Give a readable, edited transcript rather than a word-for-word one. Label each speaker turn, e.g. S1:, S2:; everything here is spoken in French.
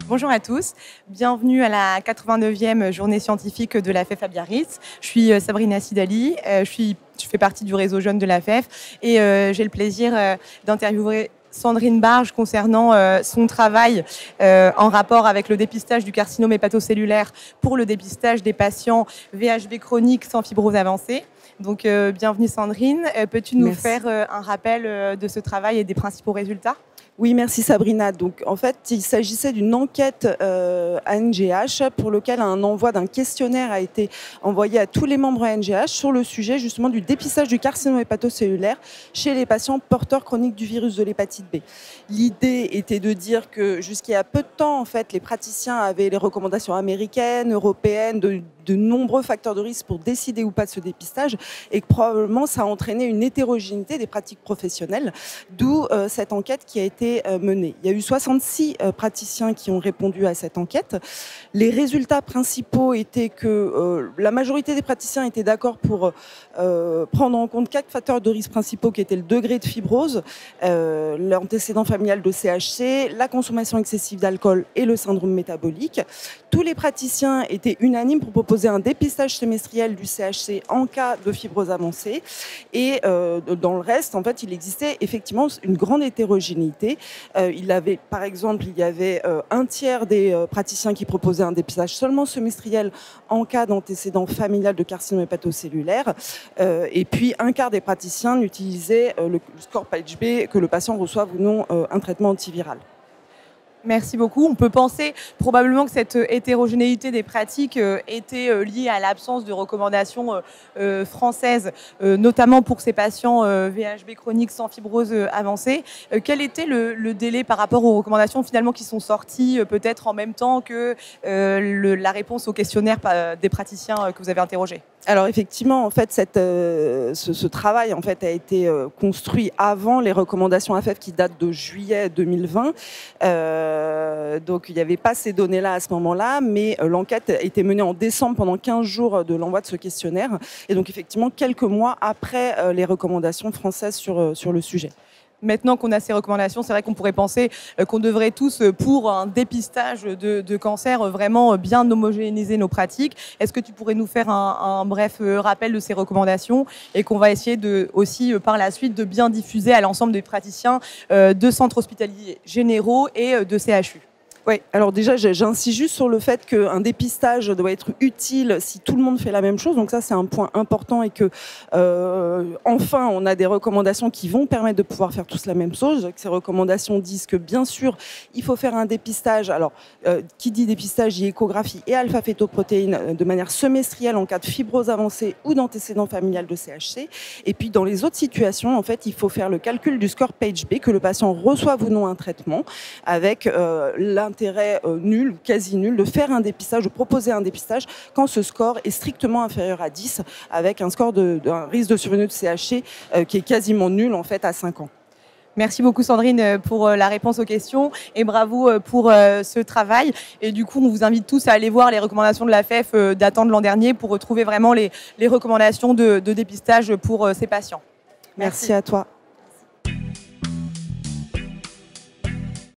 S1: Bonjour à tous, bienvenue à la 89e journée scientifique de la FEF à Biarritz. Je suis Sabrina Sidali, je fais partie du réseau jeune de la FEF et j'ai le plaisir d'interviewer Sandrine Barge concernant son travail en rapport avec le dépistage du carcinome hépatocellulaire pour le dépistage des patients VHB chroniques sans fibrose avancée. Donc bienvenue Sandrine, peux-tu nous faire un rappel de ce travail et des principaux résultats ?
S2: Oui, merci Sabrina. Donc, en fait, il s'agissait d'une enquête ANGH pour laquelle un envoi d'un questionnaire a été envoyé à tous les membres ANGH sur le sujet justement du dépistage du carcinome hépatocellulaire chez les patients porteurs chroniques du virus de l'hépatite B. L'idée était de dire que jusqu'il y a peu de temps, en fait, les praticiens avaient les recommandations américaines, européennes, de nombreux facteurs de risque pour décider ou pas de ce dépistage et que probablement ça a entraîné une hétérogénéité des pratiques professionnelles, d'où cette enquête qui a été menée. Il y a eu 66 praticiens qui ont répondu à cette enquête. Les résultats principaux étaient que la majorité des praticiens étaient d'accord pour prendre en compte 4 facteurs de risque principaux qui étaient le degré de fibrose, l'antécédent familial de CHC, la consommation excessive d'alcool et le syndrome métabolique. Tous les praticiens étaient unanimes pour proposer un dépistage semestriel du CHC en cas de fibrose avancée. Et dans le reste, en fait, il existait effectivement une grande hétérogénéité. Par exemple, il y avait un tiers des praticiens qui proposaient un dépistage seulement semestriel en cas d'antécédent familial de carcinome hépatocellulaire. Et puis, un quart des praticiens n'utilisaient le score PHB que le patient reçoive ou non un traitement antiviral.
S1: Merci beaucoup. On peut penser probablement que cette hétérogénéité des pratiques était liée à l'absence de recommandations françaises, notamment pour ces patients VHB chroniques sans fibrose avancée. Quel était le délai par rapport aux recommandations finalement qui sont sorties peut-être en même temps que la réponse au questionnaire des praticiens que vous avez interrogés ?
S2: Alors effectivement, en fait, ce travail en fait a été construit avant les recommandations AFEF qui datent de juillet 2020. Donc il n'y avait pas ces données-là à ce moment-là, mais l'enquête a été menée en décembre pendant 15 jours de l'envoi de ce questionnaire. Et donc effectivement, quelques mois après les recommandations françaises sur le sujet.
S1: Maintenant qu'on a ces recommandations, c'est vrai qu'on pourrait penser qu'on devrait tous, pour un dépistage de cancer, vraiment bien homogénéiser nos pratiques. Est-ce que tu pourrais nous faire un bref rappel de ces recommandations et qu'on va essayer aussi par la suite de bien diffuser à l'ensemble des praticiens de centres hospitaliers généraux et de CHU ?
S2: Oui, alors déjà, j'insiste juste sur le fait qu'un dépistage doit être utile si tout le monde fait la même chose. Donc ça, c'est un point important et que, enfin, on a des recommandations qui vont permettre de pouvoir faire tous la même chose. Ces recommandations disent que, bien sûr, il faut faire un dépistage. Alors, qui dit dépistage, dit échographie et alpha-fétoprotéines de manière semestrielle en cas de fibrose avancée ou d'antécédent familial de CHC. Et puis, dans les autres situations, en fait, il faut faire le calcul du score PHB, que le patient reçoive ou non un traitement, avec l'intérêt nul ou quasi nul de faire un dépistage, de proposer un dépistage quand ce score est strictement inférieur à 10, avec un score d'un risque de survenue de CHC qui est quasiment nul en fait à 5 ans.
S1: Merci beaucoup Sandrine pour la réponse aux questions et bravo pour ce travail. Et du coup, on vous invite tous à aller voir les recommandations de la FEF datant de l'an dernier pour retrouver vraiment les recommandations de dépistage pour ces patients.
S2: Merci à toi.